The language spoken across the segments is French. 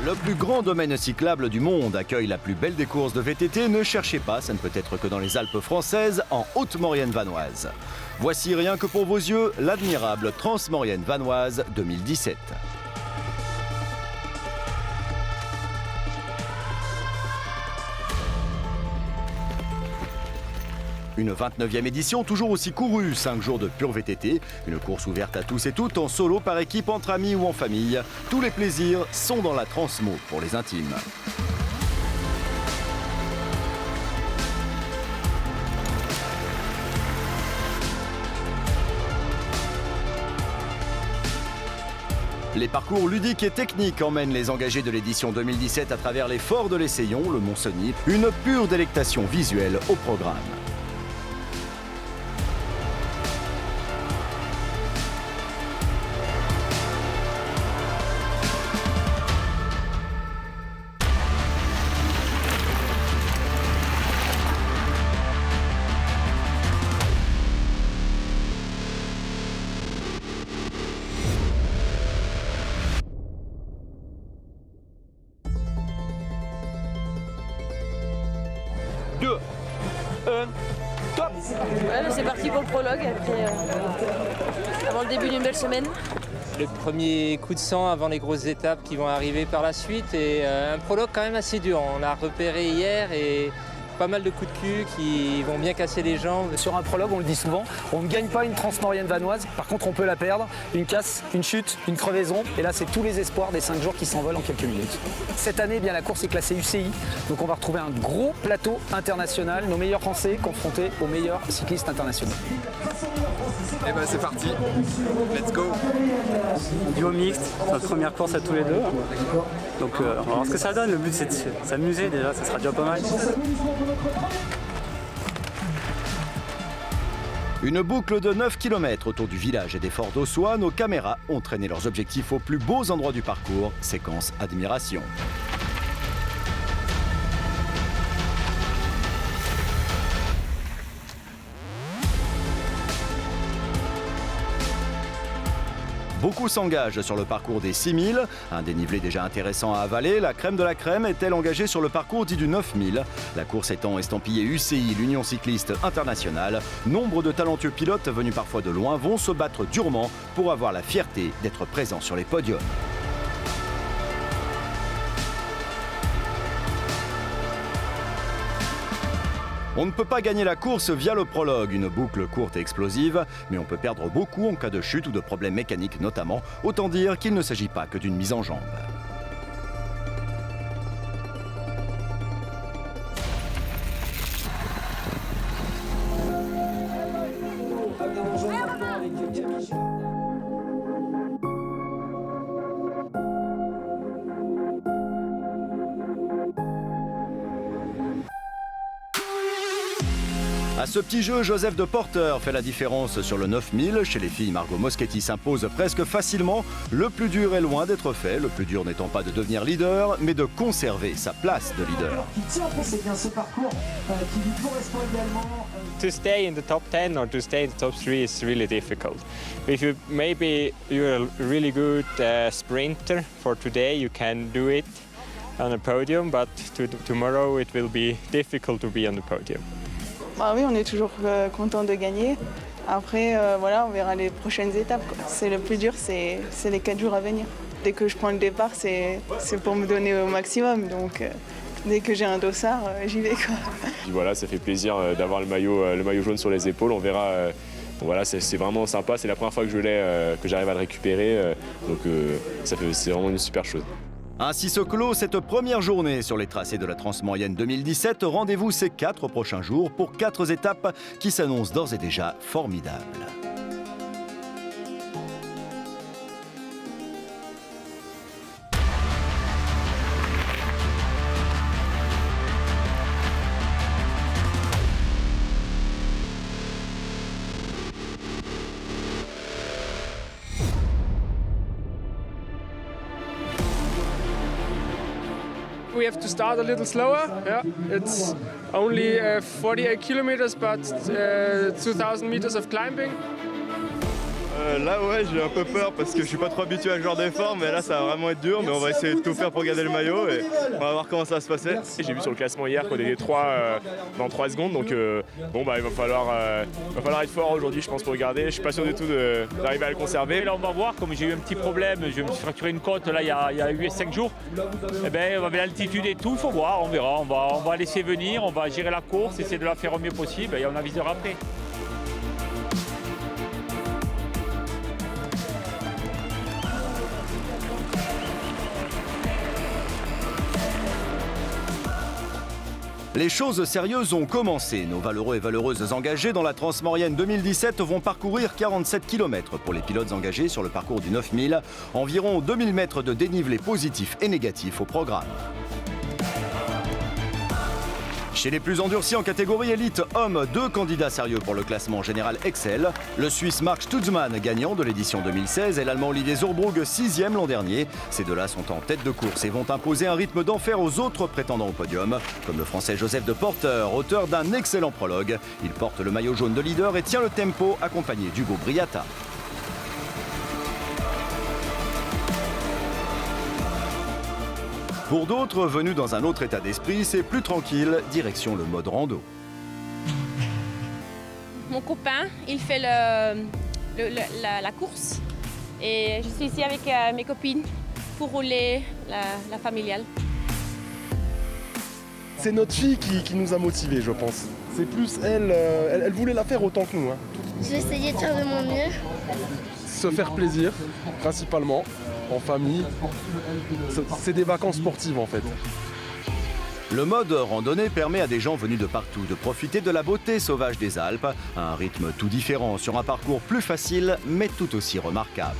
Le plus grand domaine cyclable du monde accueille la plus belle des courses de VTT. Ne cherchez pas, ça ne peut être que dans les Alpes françaises, en Haute-Maurienne vanoise. Voici rien que pour vos yeux, l'admirable Transmaurienne vanoise 2017. Une 29e édition toujours aussi courue, 5 jours de pur VTT, une course ouverte à tous et toutes, en solo, par équipe, entre amis ou en famille. Tous les plaisirs sont dans la Transmo pour les intimes. Les parcours ludiques et techniques emmènent les engagés de l'édition 2017 à travers les forts de l'Essayon, le Mont-Cenis, une pure délectation visuelle au programme. Ouais, c'est parti pour le prologue après, avant le début d'une belle semaine. Le premier coup de sang avant les grosses étapes qui vont arriver par la suite et un prologue quand même assez dur. On l'a repéré hier et pas mal de coups de cul qui vont bien casser les jambes. Sur un prologue, on le dit souvent, on ne gagne pas une Transmaurienne vanoise, par contre on peut la perdre, une casse, une chute, une crevaison, et là c'est tous les espoirs des 5 jours qui s'envolent en quelques minutes. Cette année, bien, la course est classée UCI, donc on va retrouver un gros plateau international, nos meilleurs Français confrontés aux meilleurs cyclistes internationaux. Et ben c'est parti, let's go. Duo mixte, notre première course à tous les deux. Donc on va voir ce que ça donne, le but c'est de s'amuser déjà, ça sera déjà pas mal. Une boucle de 9 km autour du village et des forts d'Ossois, nos caméras ont traîné leurs objectifs aux plus beaux endroits du parcours, séquence admiration. Beaucoup s'engagent sur le parcours des 6000, un dénivelé déjà intéressant à avaler. La crème de la crème est-elle engagée sur le parcours dit du 9000, la course étant estampillée UCI, l'Union cycliste internationale. Nombre de talentueux pilotes venus parfois de loin vont se battre durement pour avoir la fierté d'être présents sur les podiums. On ne peut pas gagner la course via le prologue, une boucle courte et explosive, mais on peut perdre beaucoup en cas de chute ou de problèmes mécaniques notamment. Autant dire qu'il ne s'agit pas que d'une mise en jambe. À ce petit jeu, Joseph de Porter fait la différence sur le 9000. Chez les filles, Margot Moschetti s'impose presque facilement. Le plus dur est loin d'être fait, le plus dur n'étant pas de devenir leader, mais de conserver sa place de leader. C'est bien ce parcours qui lui correspond également. To stay in the top 10 or to stay in the top 3 is really difficult. If you maybe you're a really good sprinter for today, you can do it on a podium, but tomorrow it will be difficult to be on the podium. Bah oui, on est toujours content de gagner. Après, voilà, on verra les prochaines étapes. C'est le plus dur, c'est les 4 jours à venir. Dès que je prends le départ, c'est pour me donner au maximum. Donc, dès que j'ai un dossard, j'y vais, quoi. Voilà, ça fait plaisir d'avoir le maillot jaune sur les épaules. On verra. Voilà, c'est vraiment sympa. C'est la première fois que je l'ai, que j'arrive à le récupérer. Donc, c'est vraiment une super chose. Ainsi se clôt cette première journée sur les tracés de la Transmaurienne 2017. Rendez-vous ces 4 prochains jours pour 4 étapes qui s'annoncent d'ores et déjà formidables. We have to start a little slower. Yeah, it's only 48 kilometers, but 2,000 meters of climbing. Là ouais, j'ai un peu peur parce que je suis pas trop habitué à ce genre d'effort, mais là ça va vraiment être dur, mais on va essayer de tout faire pour garder le maillot et on va voir comment ça va se passer. J'ai vu sur le classement hier qu'on était 3 dans 3 secondes, donc bon bah il va falloir être fort aujourd'hui je pense pour le garder. Je suis pas sûr du tout d'arriver à le conserver. Et là on va voir, comme j'ai eu un petit problème, je me suis fracturé une côte là il y a 5 jours, et ben avec l'altitude et tout, il faut voir, on verra, on va laisser venir, on va gérer la course, essayer de la faire au mieux possible et on avisera après. Les choses sérieuses ont commencé. Nos valeureux et valeureuses engagés dans la Transmaurienne 2017 vont parcourir 47 km pour les pilotes engagés sur le parcours du 9000. Environ 2000 mètres de dénivelé positif et négatif au programme. Chez les plus endurcis en catégorie élite hommes, 2 candidats sérieux pour le classement général Excel. Le Suisse Marc Stutzmann, gagnant de l'édition 2016, et l'Allemand Olivier Zurbrugg, 6e l'an dernier. Ces deux-là sont en tête de course et vont imposer un rythme d'enfer aux autres prétendants au podium, comme le Français Joseph de Porter, auteur d'un excellent prologue. Il porte le maillot jaune de leader et tient le tempo, accompagné d'Hugo Briata. Pour d'autres, venus dans un autre état d'esprit, c'est plus tranquille, direction le mode rando. Mon copain, il fait la course et je suis ici avec mes copines pour rouler la familiale. C'est notre fille qui nous a motivés, je pense. C'est plus elle voulait la faire autant que nous. Hein. J'ai essayé de faire de mon mieux. Se faire plaisir, principalement, en famille. C'est des vacances sportives en fait. Le mode randonnée permet à des gens venus de partout de profiter de la beauté sauvage des Alpes, à un rythme tout différent sur un parcours plus facile mais tout aussi remarquable.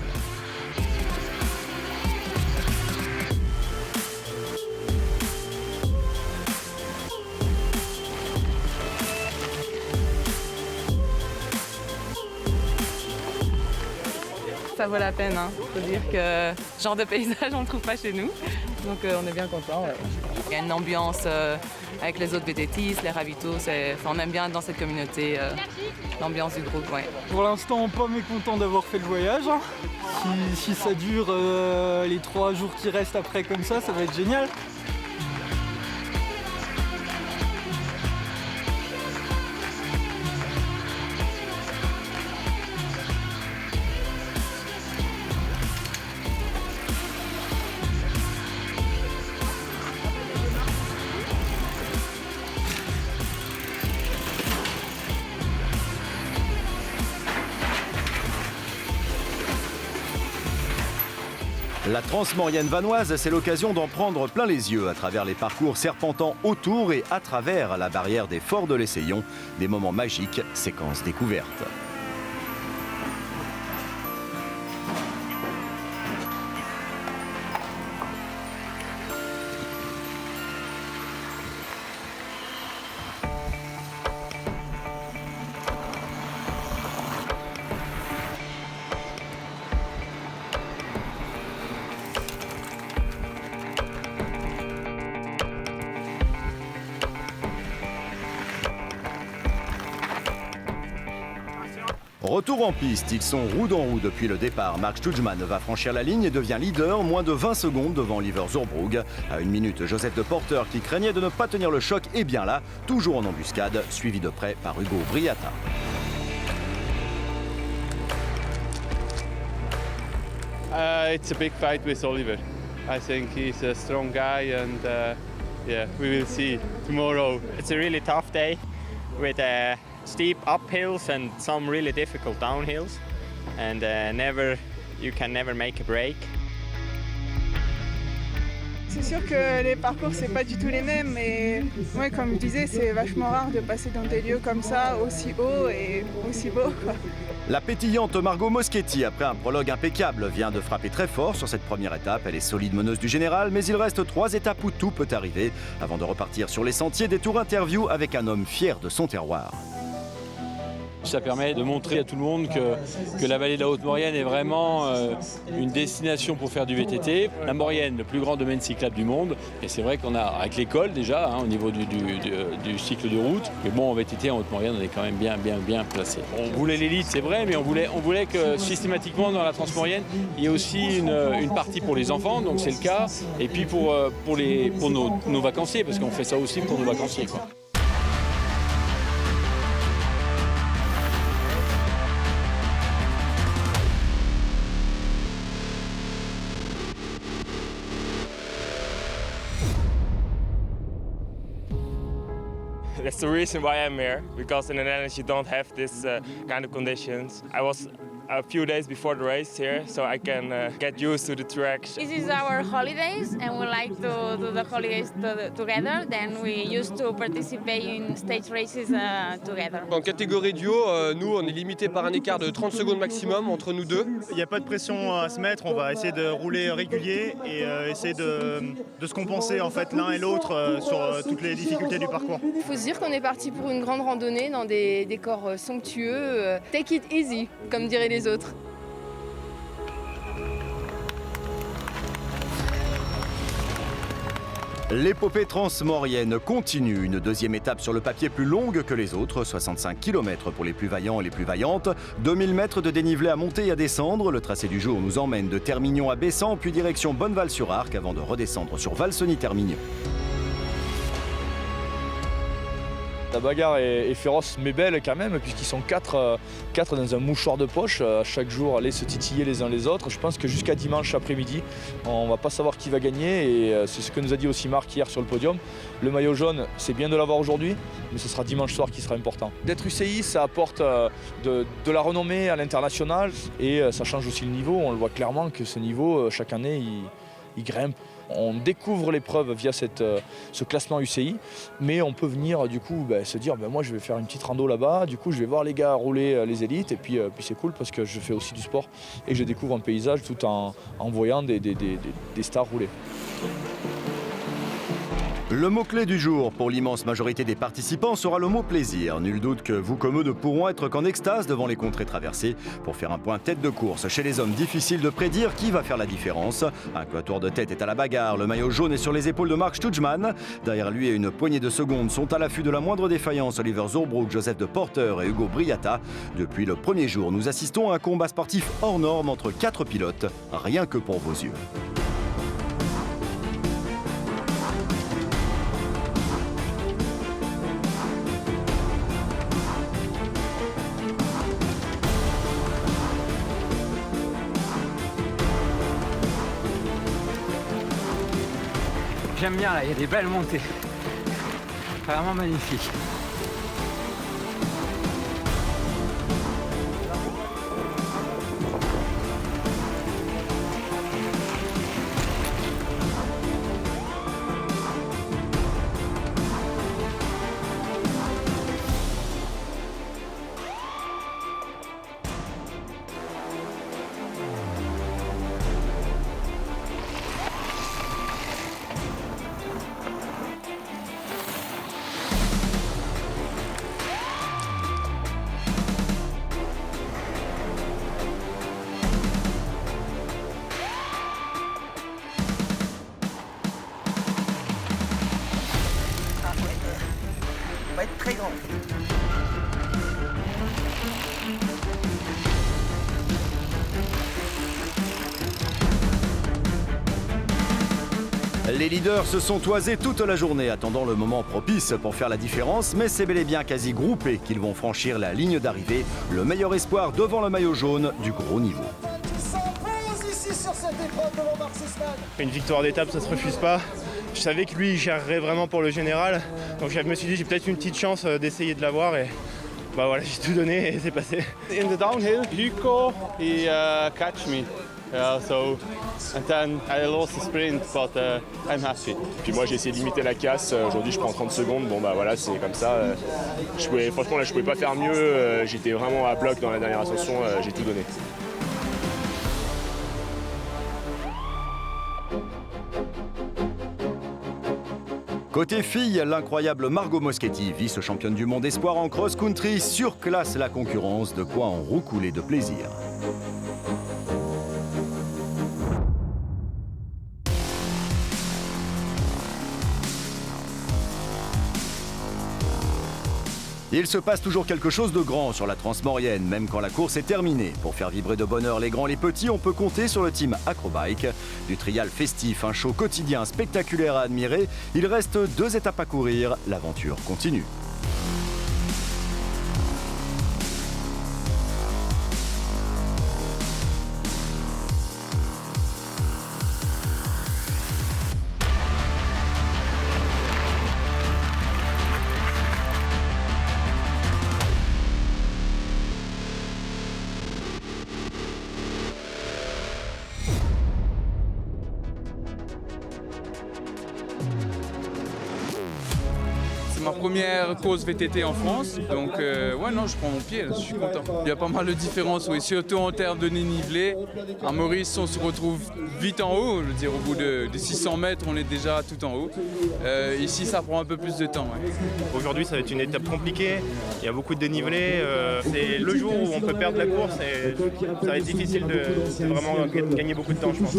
Ça vaut la peine, hein. Faut dire que ce genre de paysage on ne trouve pas chez nous, donc on est bien content. Ouais. Il y a une ambiance avec les autres VTTistes, les ravitaux, on aime bien dans cette communauté l'ambiance du groupe. Ouais. Pour l'instant, pas mécontent d'avoir fait le voyage. Hein. Si ça dure les 3 jours qui restent après comme ça va être génial. La Transmaurienne vanoise, c'est l'occasion d'en prendre plein les yeux à travers les parcours serpentants autour et à travers la barrière des Forts de l'Essaillon. Des moments magiques, séquences découvertes. Retour en piste, ils sont roue dans roue depuis le départ. Marc Stutzmann va franchir la ligne et devient leader, moins de 20 secondes devant Oliver Zurbrugg. À 1 minute, Joseph de Porter, qui craignait de ne pas tenir le choc, est bien là, toujours en embuscade, suivi de près par Hugo Briata. It's a big fight with Oliver. I think he's a strong guy and yeah, we will see tomorrow. It's a really tough day with steep uphills and some really difficult downhills, and you can never make a break. C'est sûr que les parcours c'est pas du tout les mêmes, mais ouais, comme je disais, c'est vachement rare de passer dans des lieux comme ça, aussi haut et aussi beau, quoi. La pétillante Margot Moschetti, après un prologue impeccable, vient de frapper très fort sur cette première étape. Elle est solide meneuse du général, mais il reste 3 étapes où tout peut arriver. Avant de repartir sur les sentiers, des tours interview avec un homme fier de son terroir. Ça permet de montrer à tout le monde que la vallée de la Haute-Maurienne est vraiment une destination pour faire du VTT. La Maurienne, le plus grand domaine cyclable du monde. Et c'est vrai qu'on a, avec l'école déjà, au niveau du cycle de route, mais bon, en VTT, en Haute-Maurienne, on est quand même bien placé. On voulait l'élite, c'est vrai, mais on voulait que systématiquement dans la Transmaurienne, il y ait aussi une partie pour les enfants, donc c'est le cas, et puis pour nos vacanciers, parce qu'on fait ça aussi pour nos vacanciers, quoi. That's the reason why I'm here, because in the Netherlands you don't have this kind of conditions. I was a few days before the race here, so I can get used to the track. This is our holidays, and we like to do the holidays together. Then we used to participate in stage races together. En catégorie duo, nous, on est limité par un écart de 30 secondes maximum entre nous deux. Il n'y a pas de pression à se mettre, on va essayer de rouler régulier et essayer de se compenser en fait l'un et l'autre sur toutes les difficultés du parcours. Il faut se dire qu'on est parti pour une grande randonnée dans des décors somptueux. Take it easy, comme diraient les autres. L'épopée transmaurienne continue. Une deuxième étape sur le papier plus longue que les autres, 65 km pour les plus vaillants et les plus vaillantes. 2000 mètres de dénivelé à monter et à descendre. Le tracé du jour nous emmène de Termignon à Bessan, puis direction Bonneval-sur-Arc avant de redescendre sur Valseny-Termignon. La bagarre est féroce mais belle quand même, puisqu'ils sont quatre dans un mouchoir de poche, chaque jour aller se titiller les uns les autres. Je pense que jusqu'à dimanche après-midi, on ne va pas savoir qui va gagner, et c'est ce que nous a dit aussi Marc hier sur le podium. Le maillot jaune, c'est bien de l'avoir aujourd'hui, mais ce sera dimanche soir qui sera important. D'être UCI, ça apporte de la renommée à l'international, et ça change aussi le niveau. On le voit clairement que ce niveau, chaque année, il grimpe. On découvre l'épreuve via ce classement UCI, mais on peut venir du coup se dire moi je vais faire une petite rando là-bas, du coup je vais voir les gars rouler les élites, et puis c'est cool parce que je fais aussi du sport et je découvre un paysage tout en voyant des stars rouler. Le mot-clé du jour pour l'immense majorité des participants sera le mot plaisir. Nul doute que vous comme eux ne pourront être qu'en extase devant les contrées traversées. Pour faire un point tête de course, chez les hommes, difficile de prédire qui va faire la différence. Un quatuor de tête est à la bagarre, le maillot jaune est sur les épaules de Marc Stutzmann. Derrière lui et une poignée de secondes sont à l'affût de la moindre défaillance Oliver Zurbrugg, Joseph de Porter et Hugo Briata. Depuis le premier jour, nous assistons à un combat sportif hors norme entre 4 pilotes, rien que pour vos yeux. J'aime bien là, il y a des belles montées. Vraiment magnifique. On va être très grand. Les leaders se sont toisés toute la journée, attendant le moment propice pour faire la différence, mais c'est bel et bien quasi groupé qu'ils vont franchir la ligne d'arrivée. Le meilleur espoir devant le maillot jaune du gros niveau. Une victoire d'étape, ça se refuse pas. Je savais que lui, il gérerait vraiment pour le général. Donc je me suis dit, j'ai peut-être une petite chance d'essayer de l'avoir. Et bah voilà, j'ai tout donné et c'est passé. In the downhill, Hugo, he catch me. So, and then I lost the sprint, but I'm happy. Puis moi j'ai essayé de limiter la casse. Aujourd'hui je prends 30 secondes. Bon bah voilà, c'est comme ça. Franchement là je pouvais pas faire mieux. J'étais vraiment à bloc dans la dernière ascension. J'ai tout donné. Côté filles, l'incroyable Margot Moschetti, vice-championne du monde espoir en cross-country, surclasse la concurrence, de quoi en roucouler de plaisir. Il se passe toujours quelque chose de grand sur la Transmaurienne, même quand la course est terminée. Pour faire vibrer de bonheur les grands et les petits, on peut compter sur le team Acrobike. Du trial festif, un show quotidien spectaculaire à admirer, il reste 2 étapes à courir, l'aventure continue. Ma première course VTT en France, donc ouais non, je prends mon pied, là, je suis content. Il y a pas mal de différences, oui, surtout en termes de dénivelé. À Maurice, on se retrouve vite en haut, je veux dire au bout de 600 mètres, on est déjà tout en haut. Ici, ça prend un peu plus de temps. Ouais. Aujourd'hui, ça va être une étape compliquée, il y a beaucoup de dénivelé. C'est le jour où on peut perdre la course et ça va être difficile de vraiment gagner beaucoup de temps, je pense.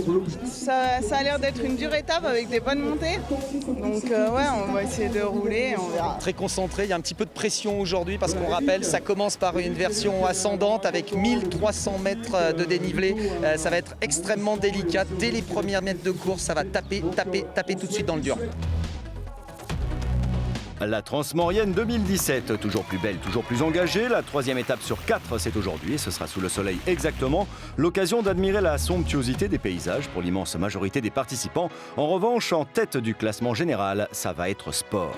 Ça a l'air d'être une dure étape avec des bonnes montées, donc ouais, on va essayer de rouler. Très concentré, il y a un petit peu de pression aujourd'hui parce qu'on rappelle, ça commence par une version ascendante avec 1300 mètres de dénivelé. Ça va être extrêmement délicat. Dès les premiers mètres de course, ça va taper tout de suite dans le dur. La Transmaurienne 2017, toujours plus belle, toujours plus engagée. La 3e étape sur 4, c'est aujourd'hui et ce sera sous le soleil exactement. L'occasion d'admirer la somptuosité des paysages pour l'immense majorité des participants. En revanche, en tête du classement général, ça va être sport.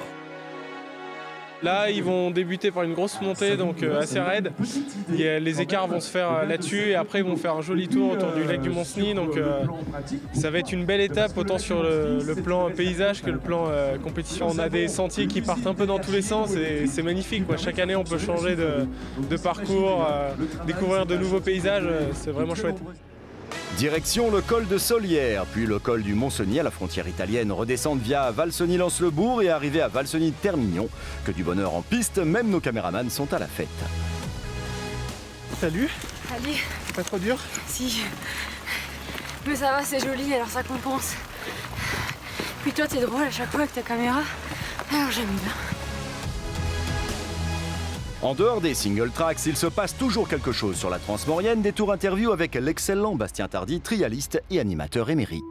Là, ils vont débuter par une grosse montée, donc assez raide. Les écarts vont se faire là-dessus et après ils vont faire un joli tour autour du lac du Mont-Cenis. Donc ça va être une belle étape autant sur le plan paysage que le plan compétition. On a des sentiers qui partent un peu dans tous les sens et c'est magnifique, quoi. Chaque année on peut changer de parcours, découvrir de nouveaux paysages, c'est vraiment chouette. Direction le col de Solière, puis le col du Mont-Cenis à la frontière italienne, redescendre via Valseny-Lens-le-Bourg et arriver à Valseny-Termignon. Que du bonheur en piste, même nos caméramans sont à la fête. Salut. Allez. Pas trop dur? Si. Mais ça va, c'est joli, alors ça compense. Puis toi, t'es drôle à chaque fois avec ta caméra. Alors j'aime bien. En dehors des single tracks, il se passe toujours quelque chose sur la Transmaurienne. Des tours interviews avec l'excellent Bastien Tardy, trialiste et animateur émérite.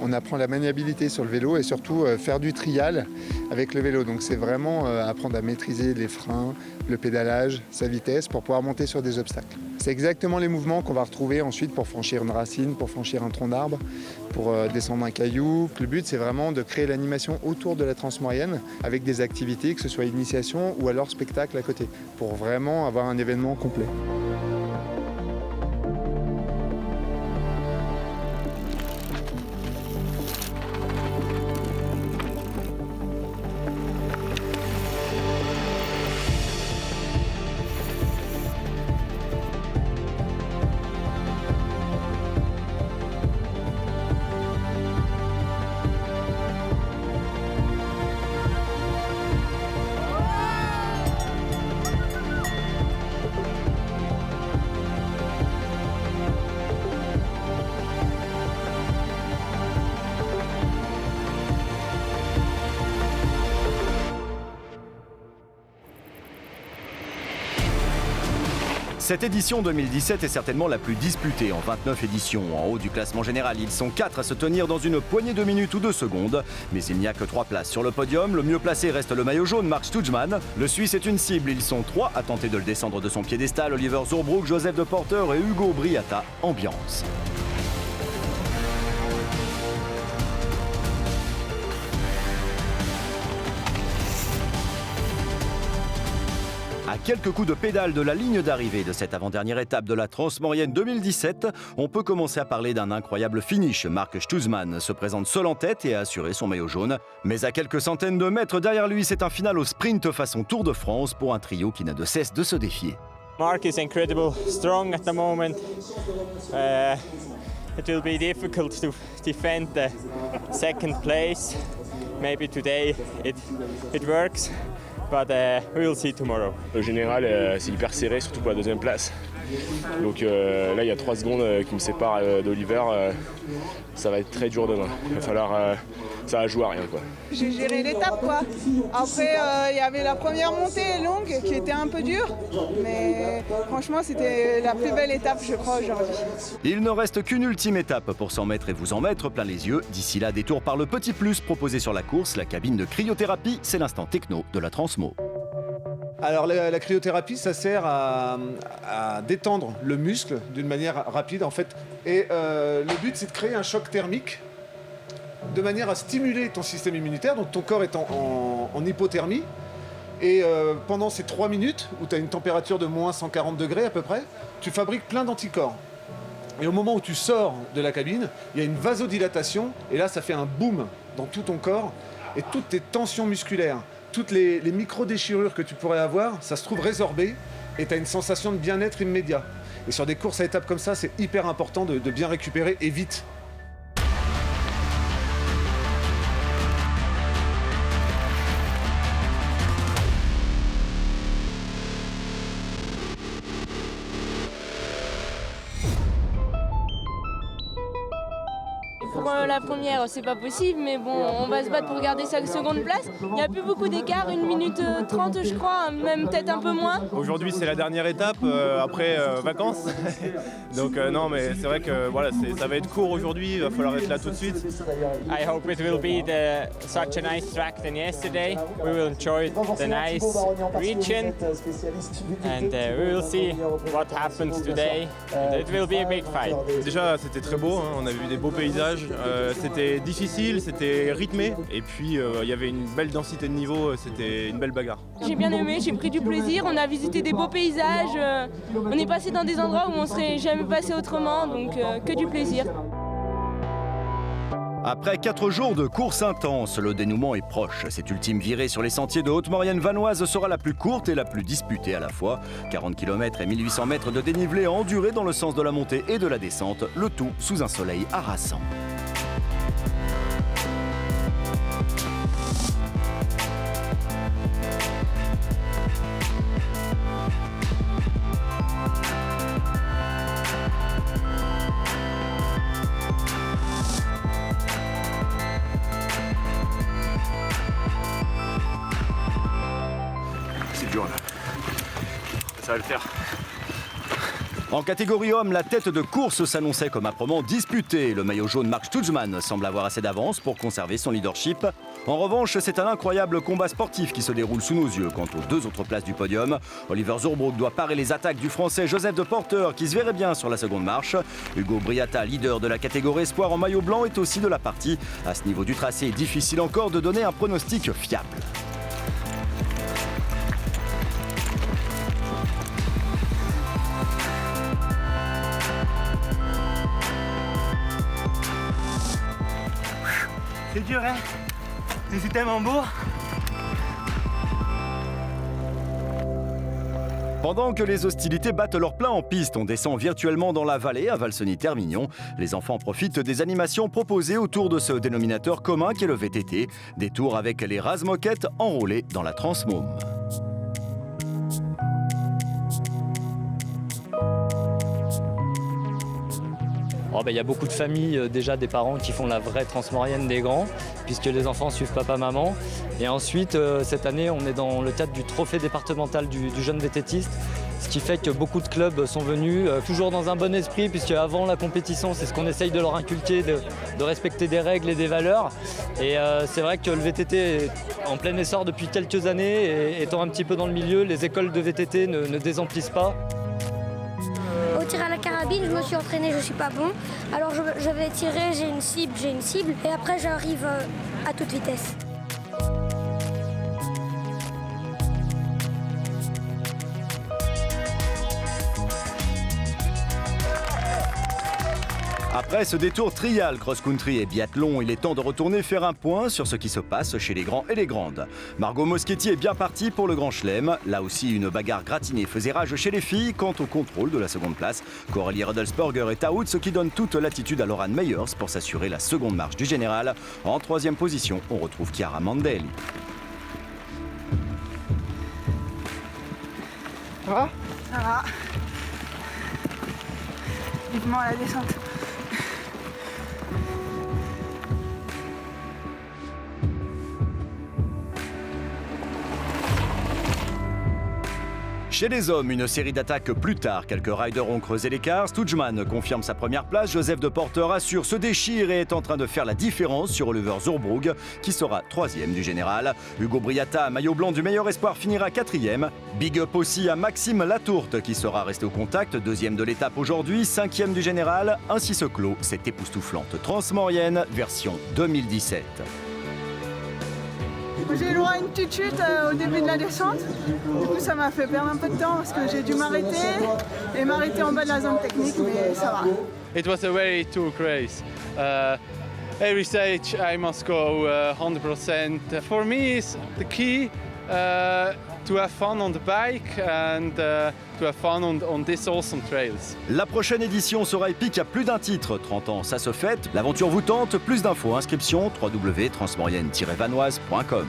On apprend la maniabilité sur le vélo et surtout faire du trial avec le vélo. Donc c'est vraiment apprendre à maîtriser les freins, le pédalage, sa vitesse pour pouvoir monter sur des obstacles. C'est exactement les mouvements qu'on va retrouver ensuite pour franchir une racine, pour franchir un tronc d'arbre, pour descendre un caillou. Le but c'est vraiment de créer l'animation autour de la Transmaurienne avec des activités, que ce soit initiation ou alors spectacle à côté, pour vraiment avoir un événement complet. Cette édition 2017 est certainement la plus disputée en 29 éditions. En haut du classement général, ils sont 4 à se tenir dans une poignée de minutes ou de secondes. Mais il n'y a que 3 places sur le podium. Le mieux placé reste le maillot jaune, Marc Stutjman. Le Suisse est une cible, ils sont 3 à tenter de le descendre de son piédestal. Oliver Zurbrugg, Joseph De Porter et Hugo Briata. Ambiance. À quelques coups de pédale de la ligne d'arrivée de cette avant-dernière étape de la Transmaurienne 2017, on peut commencer à parler d'un incroyable finish. Marc Stutjman se présente seul en tête et a assuré son maillot jaune. Mais à quelques centaines de mètres derrière lui, c'est un final au sprint façon Tour de France pour un trio qui n'a de cesse de se défier. Mark is incredible, strong at the moment. it will be difficult to defend the second place. Maybe today it works, but we will see tomorrow. Le général, c'est hyper serré, surtout pour la deuxième place. Donc là, il y a 3 secondes qui me séparent d'Oliver. Ça va être très dur demain. Il va falloir... ça va jouer à rien, quoi. J'ai géré l'étape, quoi. Après, il y avait la première montée longue qui était un peu dure. Mais franchement, c'était la plus belle étape, je crois, aujourd'hui. Il ne reste qu'une ultime étape pour s'en mettre et vous en mettre plein les yeux. D'ici là, détour par le petit plus proposé sur la course, la cabine de cryothérapie. C'est l'instant techno de la Transmo. Alors la cryothérapie, ça sert à détendre le muscle d'une manière rapide en fait. Et le but, c'est de créer un choc thermique de manière à stimuler ton système immunitaire. Donc ton corps est en hypothermie. Et pendant ces 3 minutes, où tu as une température de moins 140 degrés à peu près, tu fabriques plein d'anticorps. Et au moment où tu sors de la cabine, il y a une vasodilatation. Et là, ça fait un boom dans tout ton corps. Et toutes tes tensions musculaires, toutes les micro-déchirures que tu pourrais avoir, ça se trouve résorbé et tu as une sensation de bien-être immédiat. Et sur des courses à étapes comme ça, c'est hyper important de bien récupérer et vite. Pour la première, c'est pas possible, mais bon, on va se battre pour garder sa seconde place. Il n'y a plus beaucoup d'écart, 1 minute 30 je crois, même peut-être un peu moins. Aujourd'hui c'est la dernière étape après vacances. Donc non mais c'est vrai que voilà, ça va être court aujourd'hui, il va falloir être là tout de suite. I hope it will be such a nice track than yesterday. We will enjoy the nice region and we will see what happens today. And it will be a big fight. Déjà c'était très beau, hein, on a vu des beaux paysages. C'était difficile, c'était rythmé et puis il y avait une belle densité de niveau, c'était une belle bagarre. J'ai bien aimé, j'ai pris du plaisir, on a visité des beaux paysages, on est passé dans des endroits où on serait jamais passé autrement, donc que du plaisir. Après 4 jours de course intense, le dénouement est proche. Cette ultime virée sur les sentiers de Haute-Maurienne vanoise sera la plus courte et la plus disputée à la fois. 40 km et 1800 mètres de dénivelé à endurer dans le sens de la montée et de la descente, le tout sous un soleil harassant. Ça va le faire. En catégorie homme, la tête de course s'annonçait comme âprement disputée. Le maillot jaune Mark Stutzmann semble avoir assez d'avance pour conserver son leadership. En revanche, c'est un incroyable combat sportif qui se déroule sous nos yeux. Quant aux 2 autres places du podium, Oliver Zurbrugg doit parer les attaques du Français Joseph de Porter qui se verrait bien sur la seconde marche. Hugo Briata, leader de la catégorie espoir en maillot blanc, est aussi de la partie. À ce niveau du tracé, difficile encore de donner un pronostic fiable. C'est dur, hein? C'est tellement beau. Pendant que les hostilités battent leur plein en piste, on descend virtuellement dans la vallée à Valseny-Termignon. Les enfants profitent des animations proposées autour de ce dénominateur commun qu'est le VTT. Des tours avec les rases-moquettes enrôlées dans la Transmôme. Il y a beaucoup de familles, déjà des parents qui font la vraie transmaurienne des grands, puisque les enfants suivent papa-maman. Et ensuite, cette année, on est dans le cadre du trophée départemental du jeune vététiste, ce qui fait que beaucoup de clubs sont venus, toujours dans un bon esprit, puisque avant la compétition, c'est ce qu'on essaye de leur inculquer, de respecter des règles et des valeurs. Et c'est vrai que le VTT est en plein essor depuis quelques années, et étant un petit peu dans le milieu, les écoles de VTT ne désemplissent pas. Au tir à la carabine, je me suis entraîné, je suis pas bon. Alors je vais tirer, j'ai une cible, et après j'arrive à toute vitesse. Après ce détour trial, cross-country et biathlon, il est temps de retourner faire un point sur ce qui se passe chez les grands et les grandes. Margot Moschetti est bien partie pour le Grand Chelem. Là aussi, une bagarre gratinée faisait rage chez les filles quant au contrôle de la seconde place. Coralie Rodelsberger est out, ce qui donne toute l'attitude à Loran Meyers pour s'assurer la seconde marche du général. En troisième position, on retrouve Chiara Mandelli. Ça va? Ça va. Vivement à la descente. Chez les hommes, une série d'attaques plus tard. Quelques riders ont creusé l'écart. Stujman confirme sa première place. Joseph de Porter assure, se déchire et est en train de faire la différence sur Oliver Zurbrugg, qui sera 3e du général. Hugo Briata, maillot blanc du meilleur espoir, finira 4e. Big up aussi à Maxime Latourte, qui sera resté au contact, 2e de l'étape aujourd'hui, 5e du général. Ainsi se clôt cette époustouflante Transmaurienne version 2017. J'ai eu droit à une petite chute au début de la descente. Du coup, ça m'a fait perdre un peu de temps parce que j'ai dû m'arrêter et m'arrêter en bas de la zone technique, mais ça va. It was a very tough race. Every stage I must go 100%. For me, it's the key to have fun on the bike and to have fun on these awesome trails. La prochaine édition sera épique à plus d'un titre. 30 ans, ça se fête. L'aventure vous tente. Plus d'infos, inscription www.transmaurienne-vanoise.com.